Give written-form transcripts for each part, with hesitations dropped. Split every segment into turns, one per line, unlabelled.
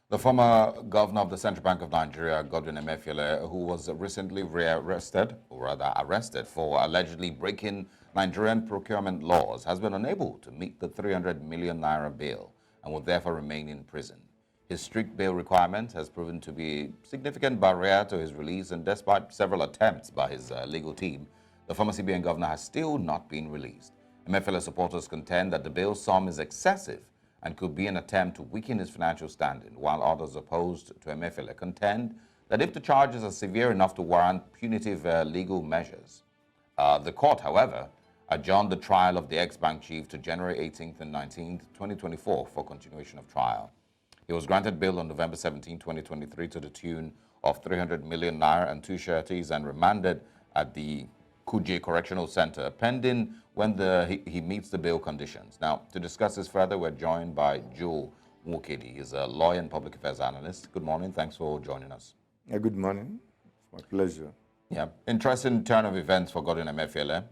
The former governor of the Central Bank of Nigeria, Godwin Emefiele, who was recently rearrested, or rather arrested, for allegedly breaking Nigerian procurement laws, has been unable to meet the 300 million naira bail and will therefore remain in prison. His strict bail requirement has proven to be a significant barrier to his release, and despite several attempts by his legal team, the former CBN governor has still not been released. Emefiele supporters contend that the bail sum is excessive and could be an attempt to weaken his financial standing, while others opposed to Emefiele contend that if the charges are severe enough to warrant punitive legal measures. The court, however, adjourned the trial of the ex-bank chief to January 18th and 19th, 2024 for continuation of trial. He was granted bail on November 17, 2023 to the tune of 300 million naira and two sureties and remanded at the Kuje Correctional Centre, pending when he meets the bail conditions. Now, to discuss this further, we're joined by Nwokedi. He's a lawyer and public affairs analyst. Good morning. Thanks for joining us.
Good morning. It's my pleasure.
Yeah, interesting turn of events for Godwin Emefiele.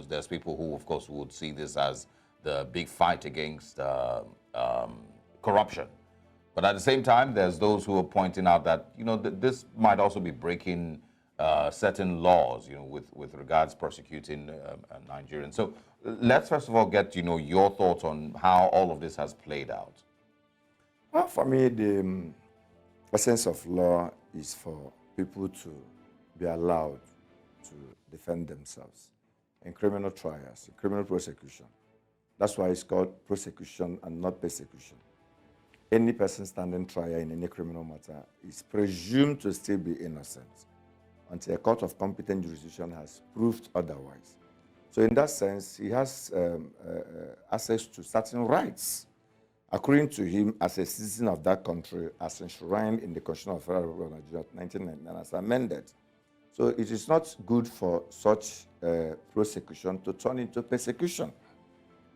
There's people who, of course, would see this as the big fight against corruption. But at the same time, there's those who are pointing out that, this might also be breaking certain laws, with regards prosecuting Nigerians. So let's first of all get, your thoughts on how all of this has played out.
Well, for me, the essence of law is for people to be allowed to defend themselves in criminal trials, in criminal prosecution. That's why it's called prosecution and not persecution. Any person standing trial in any criminal matter is presumed to still be innocent until a court of competent jurisdiction has proved otherwise. So in that sense, he has access to certain rights, according to him as a citizen of that country, as enshrined in the Constitution of the Federal Republic of Nigeria 1999 as amended. So it is not good for such prosecution to turn into persecution.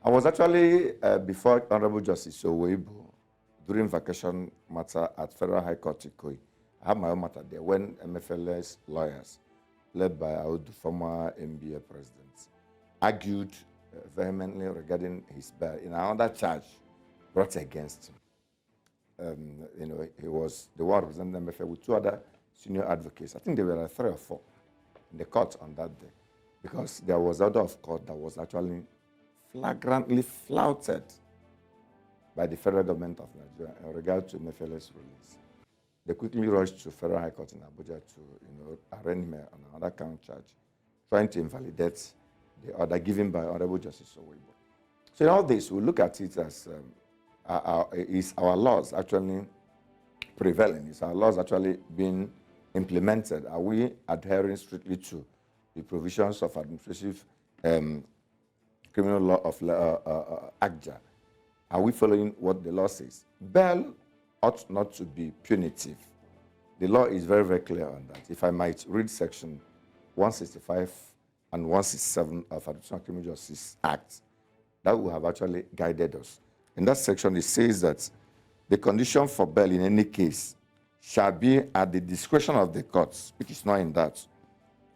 I was actually, before Honorable Justice Oweibu, during vacation matter at Federal High Court Ikoyi. I had my own matter there when Emefiele's lawyers, led by our former NBA president, argued vehemently regarding his bail in another charge brought against him. He was the one representing Emefiele with two other senior advocates. I think there were like 3 or 4 in the court on that day, because there was order of court that was actually flagrantly flouted by the federal government of Nigeria in regard to Emefiele's release. They quickly rushed to Federal High Court in Abuja to, arraign me on another count charge, trying to invalidate the order given by Honorable Justice Oweibu. So in all this, we look at it as is our laws actually prevailing? Is our laws actually being implemented? Are we adhering strictly to the provisions of administrative criminal law of ACJA? Are we following what the law says? Bail ought not to be punitive. The law is very, very clear on that. If I might read section 165 and 167 of Additional Criminal Justice Act, that will have actually guided us. In that section, it says that the condition for bail in any case shall be at the discretion of the courts, which is not in that,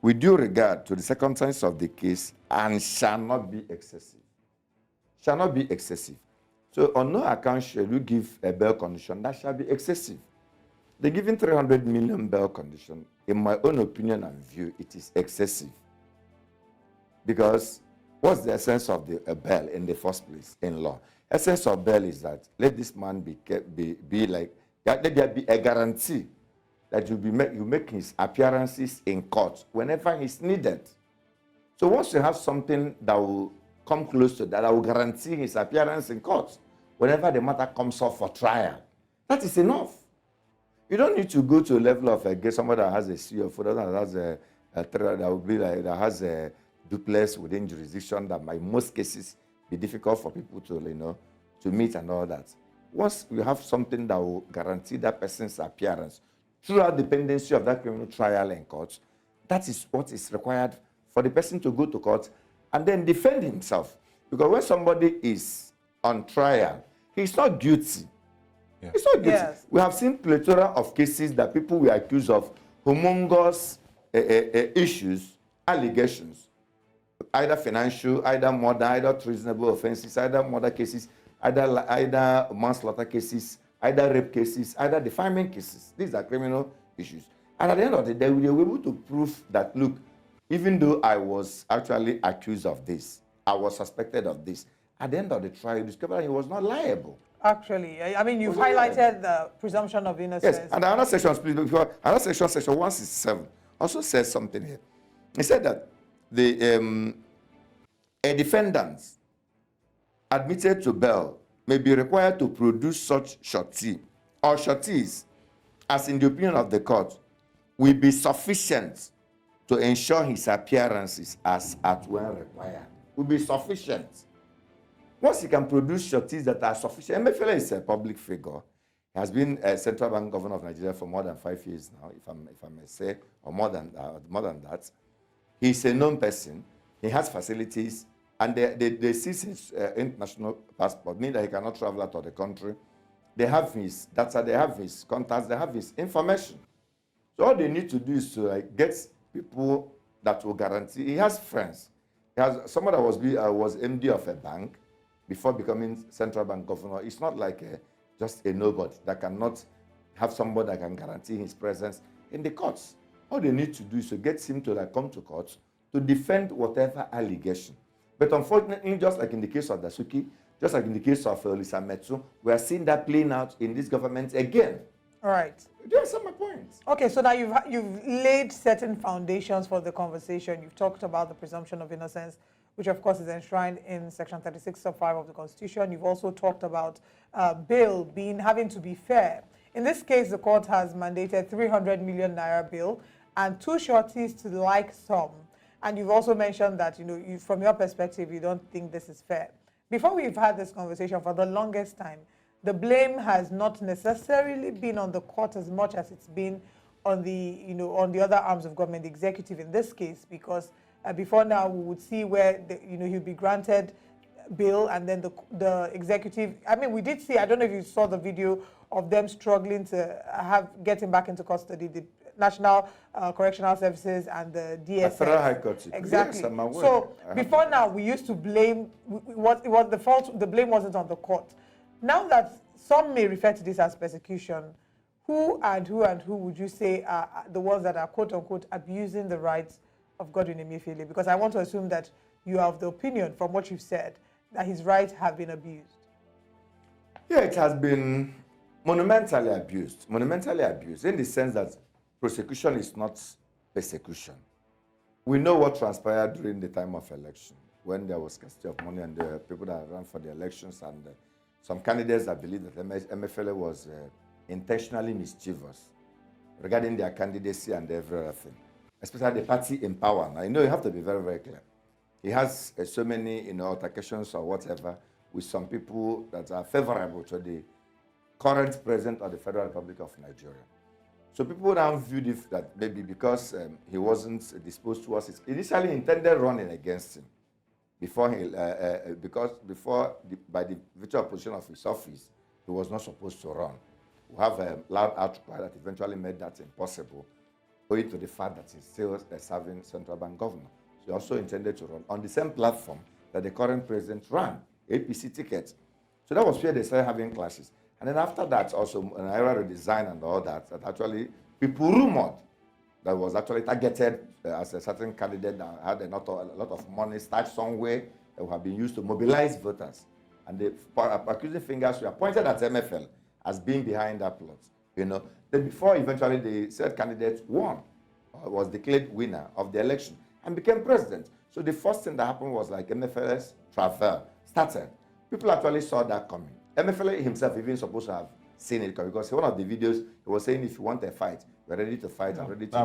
with due regard to the circumstances of the case, and shall not be excessive. Shall not be excessive. So on no account shall you give a bail condition that shall be excessive. The given 300 million bail condition, in my own opinion and view, it is excessive. Because what's the essence of the bail in the first place in law? Essence of bail is that let this man be like, let there be a guarantee that you make his appearances in court whenever he's needed. So once you have something that will come close to that will guarantee his appearance in court whenever the matter comes up for trial, that is enough. You don't need to go to a level of get somebody that has a CFO, that has that has a duplex within jurisdiction that might, in most cases, be difficult for people to to meet and all that. Once you have something that will guarantee that person's appearance throughout the pendency of that criminal trial in court, that is what is required for the person to go to court and then defend himself. Because when somebody is on trial, he's not guilty. Yeah. He's not guilty. Yes. We have seen plethora of cases that people were accused of humongous issues, allegations, either financial, either murder, either treasonable offenses, either murder cases, either manslaughter cases, either rape cases, either defamation cases. These are criminal issues. And at the end of the day, we were able to prove that, look, even though I was actually accused of this, I was suspected of this, at the end of the trial, you discovered he was not liable.
Actually, I mean, you've highlighted the presumption of innocence.
Yes, and another section, please, before another section, section 167, also says something here. It said that a defendant admitted to bail may be required to produce such surety or sureties as, in the opinion of the court, will be sufficient to ensure his appearances as at when required. Will be sufficient. Once he can produce sureties that are sufficient, Emefiele is a public figure. He has been a central bank governor of Nigeria for more than 5 years now, if I may say, or more than that. He's a known person. He has facilities, and they seize his international passport, meaning that he cannot travel out of the country. They have his data, they have his contacts, they have his information. So all they need to do is to get people that will guarantee. He has friends. He has someone that was MD of a bank before becoming central bank governor. It's not like just a nobody that cannot have somebody that can guarantee his presence in the courts. All they need to do is to get him to come to court to defend whatever allegation. But unfortunately, just like in the case of Dasuki, just like in the case of Lisa Metsu, we are seeing that playing out in this government again.
All right.
Do you understand my point?
Okay, so now you've laid certain foundations for the conversation. You've talked about the presumption of innocence, which of course is enshrined in Section 36 sub 5 of the Constitution. You've also talked about bail having to be fair. In this case, the court has mandated 300 million naira bail and 2 sureties to the like sum. And you've also mentioned that, from your perspective, you don't think this is fair. Before we've had this conversation, for the longest time, the blame has not necessarily been on the court as much as it's been on the, on the other arms of government, the executive in this case, because before now we would see where, he'd be granted bail and then the executive, I mean, we did see, I don't know if you saw the video of them struggling to get him back into custody, the National Correctional Services and the DSS.
Federal High Court.
Exactly.
Yes, I'm aware.
So before now, we used to blame, it was the fault, the blame wasn't on the court. Now that some may refer to this as persecution, who would you say are the ones that are quote unquote abusing the rights of Godwin Emefiele? Because I want to assume that you have the opinion from what you've said that his rights have been abused.
Yeah, it has been monumentally abused in the sense that prosecution is not persecution. We know what transpired during the time of election when there was scarcity of money and the people that ran for the elections and some candidates that believe that Emefiele was intentionally mischievous regarding their candidacy and everything, especially the party in power. Now, you have to be very, very clear. He has so many, altercations or whatever with some people that are favorable to the current president of the Federal Republic of Nigeria. So people now viewed it that maybe because he wasn't disposed towards his initially intended running against him before he, by the virtual position of his office, he was not supposed to run. We have a loud outcry that eventually made that impossible, owing to the fact that he's still a serving central bank governor. So he also intended to run on the same platform that the current president ran, APC ticket. So that was where they started having clashes. And then after that, also an era redesign and all that actually people rumored that was actually targeted as a certain candidate that had a lot of money stashed somewhere that would have been used to mobilize voters. And the accusing fingers were pointed at Emefiele as being behind that plot. Then before eventually the said candidate won, was declared winner of the election and became president. So the first thing that happened was like Emefiele's travel started. People actually saw that coming. Emefiele himself even supposed to have seen it because one of the videos he was saying, if you want a fight, we're ready to fight and ready to,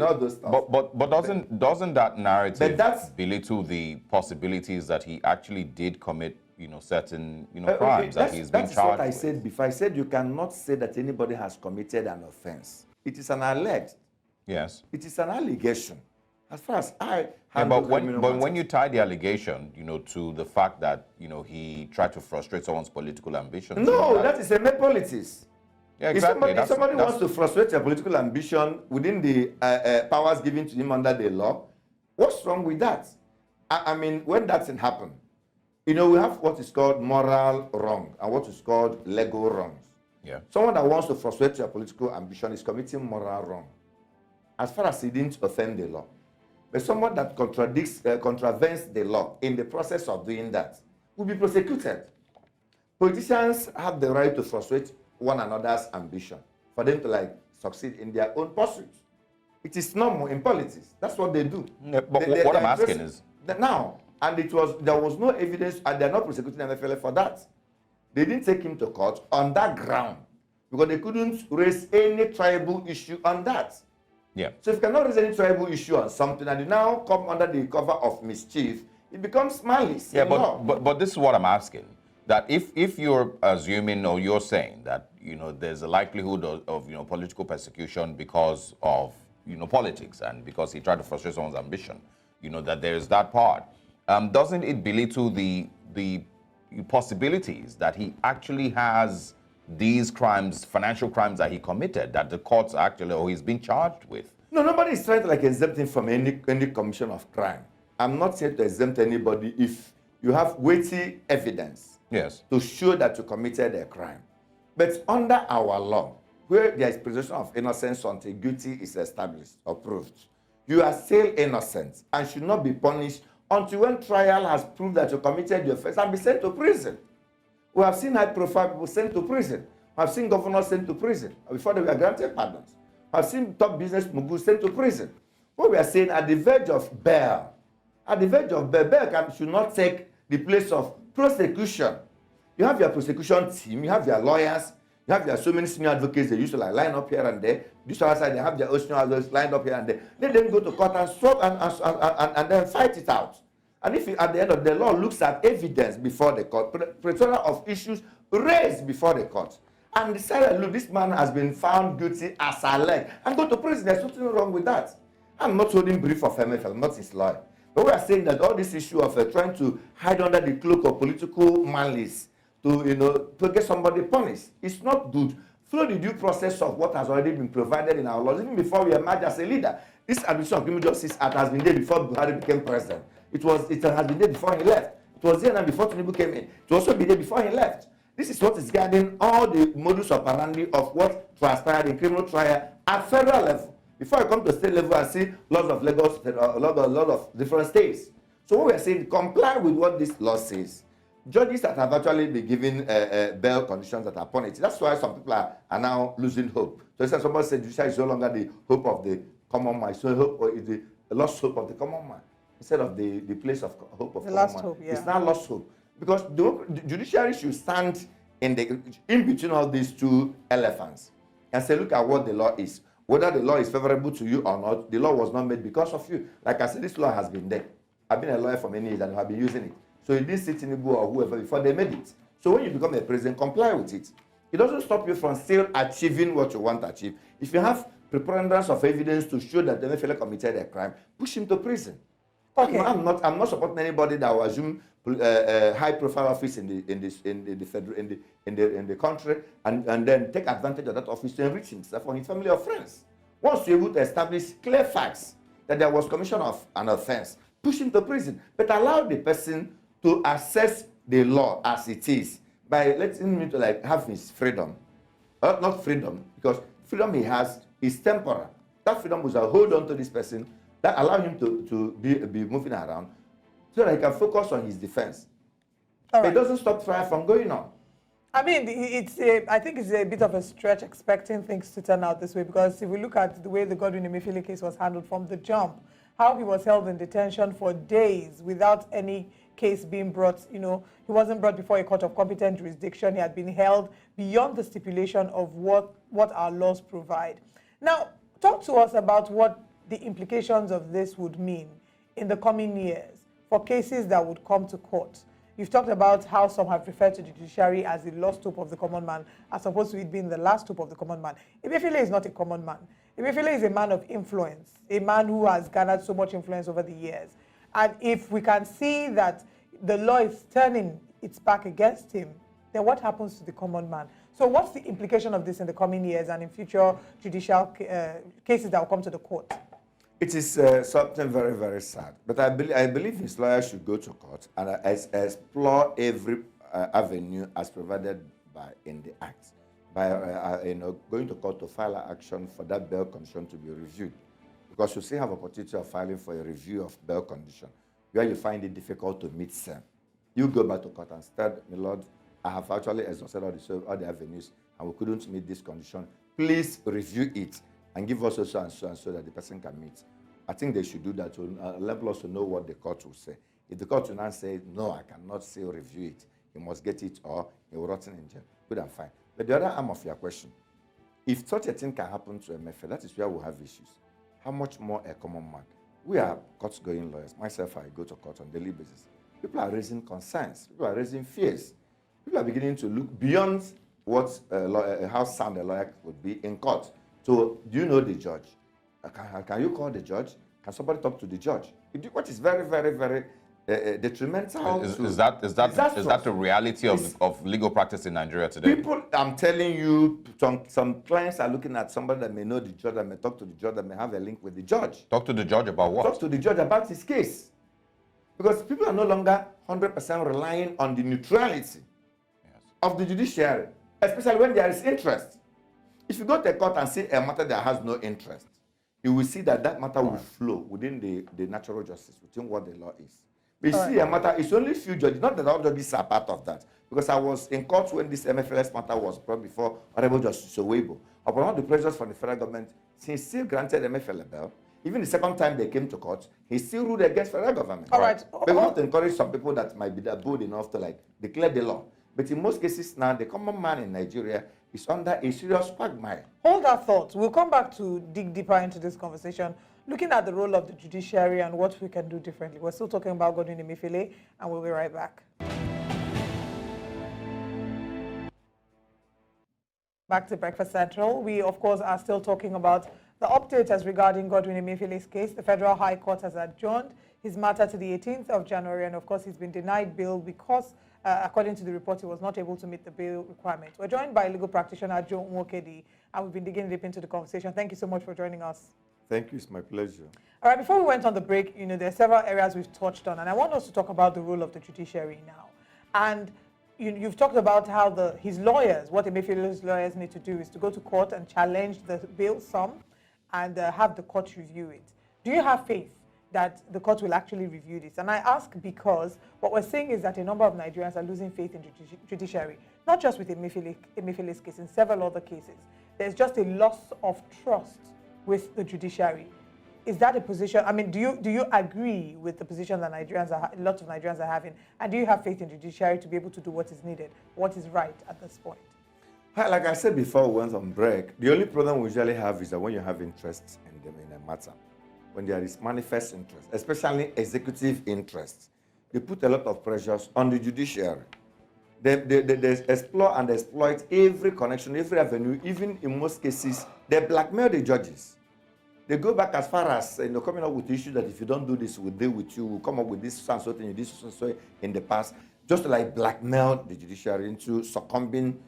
all those stuff.
But doesn't that narrative belittle the possibilities that he actually did commit, certain, crimes that he's been charged with?
That's what I said before. I said you cannot say that anybody has committed an offense. It is an alleged.
Yes.
It is an allegation. As far as I
but when you tie the allegation, to the fact that, he tried to frustrate someone's political ambition.
No, that is a mere politics.
Yeah, exactly.
If somebody wants to frustrate your political ambition within the powers given to him under the law, what's wrong with that? I mean, when that thing happen, we have what is called moral wrong and what is called legal wrongs.
Yeah.
Someone that wants to frustrate your political ambition is committing moral wrong, as far as he didn't offend the law. But someone that contravenes the law in the process of doing that will be prosecuted. Politicians have the right to frustrate one another's ambition for them to like succeed in their own pursuits. It is normal in politics. That's what they do.
Yeah, but what I'm asking is
now, and there was no evidence, and they're not prosecuting Emefiele for that. They didn't take him to court on that ground because they couldn't raise any tribal issue on that.
yeah.
So if you cannot raise any tribal issue on something and you now come under the cover of mischief, it becomes malice.
Yeah, but this is what I'm asking. That if you're assuming or you're saying that there's a likelihood of political persecution because of politics and because he tried to frustrate someone's ambition, that there's that part. Doesn't it belittle the possibilities that he actually has these crimes, financial crimes that he committed, that the courts actually, or he's been charged with?
No, nobody is trying to like exempt him from any commission of crime. I'm not here to exempt anybody if you have weighty evidence to show that you committed a crime. But under our law, where there is presumption of innocence until guilty is established or proved, you are still innocent and should not be punished until when trial has proved that you committed the offense and be sent to prison. We have seen high-profile people sent to prison. We have seen governors sent to prison before they were granted pardons. We have seen top business moguls sent to prison. What we are saying at the verge of bail, bail should not take the place of prosecution. You have your prosecution team, you have your lawyers, you have your so many senior advocates, they used to like line up here and there. This other side, they have their own senior advocates lined up here and there. Let them go to court and swap and then fight it out. And if at the end of the law looks at evidence before the court, Practitioner of issues raised before the court, and decided, look, this man has been found guilty as alleged, and go to prison. There's nothing wrong with that. I'm not holding brief of Emefiele, I'm not his lawyer. But we are saying that all this issue of trying to hide under the cloak of political malice to get somebody punished, it's not good. Follow the due process of what has already been provided in our laws. Even before we emerge as a leader, this administration of criminal justice act has been there before Buhari became president. It has been there before he left. It was there and before Tinubu came in. It will also be there before he left. This is what is guiding all the modus operandi of what transpired in criminal trial at federal level. Before I come to state level and see laws of Lagos, a lot of different states. So what we are saying, comply with what this law says. Judges that have actually been given bail conditions that are punitive. That's why some people are now losing hope. So somebody said judiciary is no longer the hope of the common man. So hope or is the lost hope of the common man instead of the place of hope of the
last
common man.
hope, yeah.
It's now lost hope because the judiciary should stand in between all these two elephants and say, look at what the law is. Whether the law is favorable to you or not, the law was not made because of you. Like I said, this law has been there. I've been a lawyer for many years and I've been using it. So you didn't sit Tinubu or whoever before they made it. So when you become a president, comply with it. It doesn't stop you from still achieving what you want to achieve. If you have preponderance of evidence to show that Emefiele committed a crime, push him to prison. Okay. I'm not supporting anybody that will assume high-profile office in the country and then take advantage of that office to enrich himself or his family or friends. Once you're able to establish clear facts that there was commission of an offense, push him to prison, but allow the person to assess the law as it is by letting him to like have his freedom. Not freedom, because freedom he has is temporal. That freedom was a hold on to this person that allow him to be moving around so that he can focus on his defense. Right. It doesn't stop trial from going on.
I mean, I think it's a bit of a stretch expecting things to turn out this way, because if we look at the way the Godwin Emefiele case was handled from the jump, how he was held in detention for days without any case being brought, he wasn't brought before a court of competent jurisdiction. He had been held beyond the stipulation of what our laws provide. Now, talk to us about what the implications of this would mean in the coming years for cases that would come to court. You've talked about how some have referred to the judiciary as the lost hope of the common man, as opposed to it being the last hope of the common man. Emefiele is not a common man. Emefiele is a man of influence, a man who has garnered so much influence over the years. And if we can see that the law is turning its back against him, then what happens to the common man? So what's the implication of this in the coming years and in future judicial cases that will come to the court?
It is something very, very sad. But I believe his lawyer should go to court and explore every avenue as provided in the Act by going to court to file an action for that bail condition to be reviewed. Because you still have opportunity of filing for a review of bail condition, where you find it difficult to meet them. You go back to court and say, my Lord, I have actually exhausted all the avenues and we couldn't meet this condition. Please review it and give us so and so and so that the person can meet. I think they should do that to level us to know what the court will say. If the court will now say, no, I cannot still review it, you must get it or he will rot in jail, good and fine. But the other arm of your question, if such a thing can happen to Emefiele, that is where we'll have issues. How much more a common man? We are court-going lawyers. Myself, I go to court on a daily basis. People are raising concerns. People are raising fears. People are beginning to look beyond what how sound a lawyer would be in court. So, do you know the judge? Can you call the judge? Can somebody talk to the judge? What is very, very, very detrimental.
Is that the reality of legal practice in Nigeria today?
People, I'm telling you, some clients are looking at somebody that may know the judge, that may talk to the judge, that may have a link with the judge.
Talk to the judge about what?
Talk to the judge about his case. Because people are no longer 100% relying on the neutrality of the judiciary, especially when there is interest. If you go to a court and see a matter that has no interest, you will see that that matter will flow within the natural justice, within what the law is. But you see, a matter, it's only few judges, not that all judges are part of that. Because I was in court when this Emefiele matter was brought before Honorable Justice Owebo. Upon all the pressures from the federal government, he still granted Emefiele bail. Even the second time they came to court, he still ruled against federal government.
All right.
But we want to encourage some people that might be that bold enough to declare the law. But in most cases now, the common man in Nigeria is under a serious quagmire.
Hold that thought. We'll come back to dig deeper into this conversation, looking at the role of the judiciary and what we can do differently. We're still talking about Godwin Emefiele, and we'll be right back. Back to Breakfast Central. We, of course, are still talking about the update as regarding Godwin Emefiele's case. The Federal High Court has adjourned his matter to the 18th of January, and of course, he's been denied bail because, according to the report, he was not able to meet the bail requirement. We're joined by legal practitioner Nwokedi, and we've been digging deep into the conversation. Thank you so much for joining us.
Thank you. It's my pleasure.
All right, before we went on the break, there are several areas we've touched on, and I want us to talk about the role of the judiciary now. And you've talked about how his lawyers, what Emefiele's lawyers need to do is to go to court and challenge the bail sum and have the court review it. Do you have faith that the court will actually review this? And I ask because what we're seeing is that a number of Nigerians are losing faith in judiciary, not just with Emefiele's case, in several other cases. There's just a loss of trust with the judiciary. Is that a position? I mean, do you agree with the position that lots of Nigerians are having? And do you have faith in judiciary to be able to do what is needed, what is right at this point?
Like I said before we went on break, the only problem we usually have is that when you have interest in a matter, when there is manifest interest, especially executive interest, they put a lot of pressures on the judiciary. They explore and exploit every connection, every avenue, even in most cases, they blackmail the judges. They go back as far as coming up with issues that if you don't do this, we'll deal with you, we'll come up with this and so thing, you did so in the past, just to blackmail the judiciary into succumbing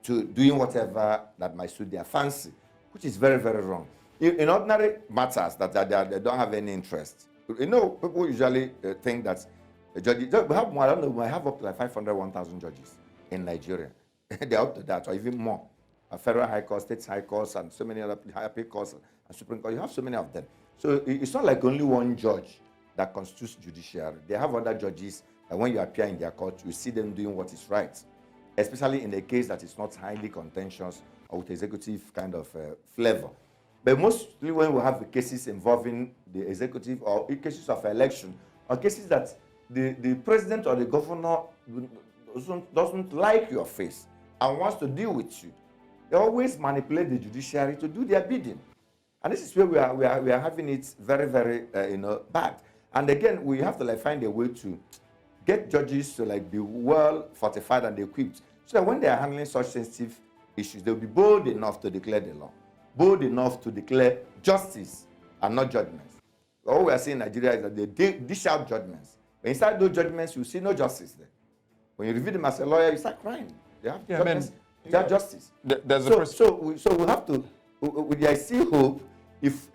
to doing whatever that might suit their fancy, which is very, very wrong. In ordinary matters that they don't have any interest, people usually think that the judges, we have more, I don't know, we have up to 500, 1,000 judges in Nigeria. They're up to that, or even more. A federal high court, state high courts, and so many other higher pay courts and Supreme Court. You have so many of them. So it's not like only one judge that constitutes judiciary. They have other judges that when you appear in their court, you see them doing what is right, especially in a case that is not highly contentious or with executive kind of flavor. But mostly when we have the cases involving the executive or cases of election or cases that the president or the governor doesn't like your face and wants to deal with you, they always manipulate the judiciary to do their bidding. And this is where we are having it very, very bad. And again, we have to find a way to get judges to be well fortified and equipped so that when they are handling such sensitive issues, they'll be bold enough to declare the law, bold enough to declare justice and not judgments. All we are seeing in Nigeria is that they dish out judgments. But inside those judgments, you see no justice there. When you review them as a lawyer, you start crying. They have judgments, they have justice. So we have to, I see hope if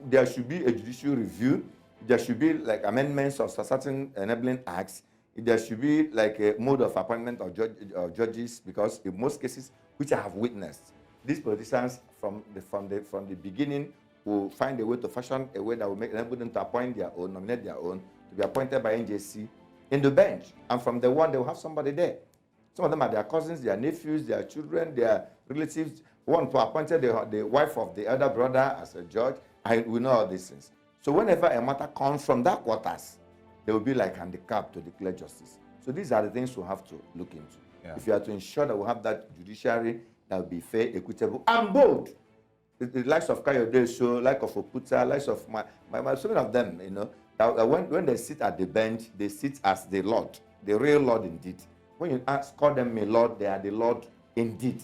there should be a judicial review, there should be amendments of certain enabling acts, there should be a mode of appointment of judges, because in most cases, which I have witnessed. These politicians from the beginning will find a way to fashion a way that will enable them to appoint their own, nominate their own, to be appointed by NJC in the bench. And from the one, they will have somebody there. Some of them are their cousins, their nephews, their children, their relatives. One to appointed the wife of the elder brother as a judge. We know all these things. So whenever a matter comes from that quarters, they will be like handicapped to declare justice. So these are the things we have to look into.
Yeah.
If you are to ensure that we have that judiciary that will be fair, equitable, and bold. The likes of Kayode Show, like of Oputa, likes of so many of them, you know, that when they sit at the bench, they sit as the Lord, the real Lord indeed. When you call them my Lord, they are the Lord indeed.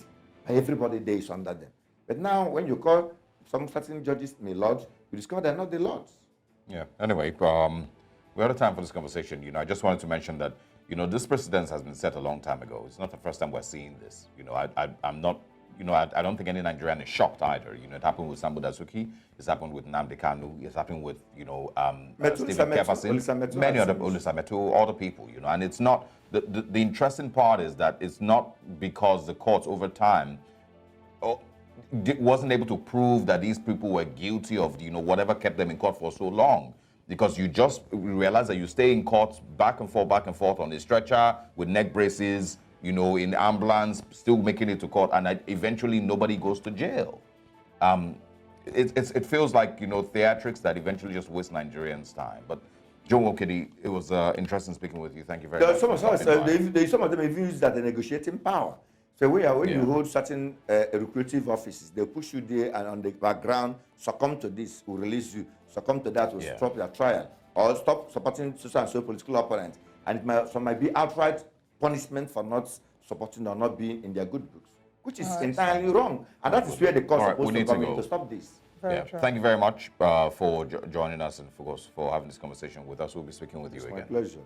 Everybody there is under them. But now, when you call some certain judges my Lord, you discover they're not the Lords.
Yeah. Anyway, we're out of time for this conversation. You know, I just wanted to mention that, you know, this precedence has been set a long time ago. It's not the first time we're seeing this. You know, I'm not, you know, I don't think any Nigerian is shocked either. You know, it happened with Sambo Dasuki. It's happened with Nnamdi Kanu. It's happened with, you know, Stephen Kefasin, many other, Olisametu, all the people, you know. And it's not, the interesting part is that it's not because the courts over time wasn't able to prove that these people were guilty of, you know, whatever kept them in court for so long. Because you just realize that you stay in court back and forth on a stretcher with neck braces, you know, in ambulance, still making it to court, and eventually nobody goes to jail. It feels like, you know, theatrics that eventually just waste Nigerians' time. But Joe Nwokedi, it was interesting speaking with you. Thank you very much.
Some of them even use that the negotiating power. So when you hold certain recruitive offices, they push you there, and on the background, succumb to this, will release you. Succumb to that, will stop your trial, or stop supporting so and so political opponents. And some might be outright punishment for not supporting or not being in their good books, which is entirely wrong. And that is where the court is supposed to come in to stop this.
Thank you very much for joining us and, of course, for having this conversation with us. We'll be speaking with you again.
My pleasure.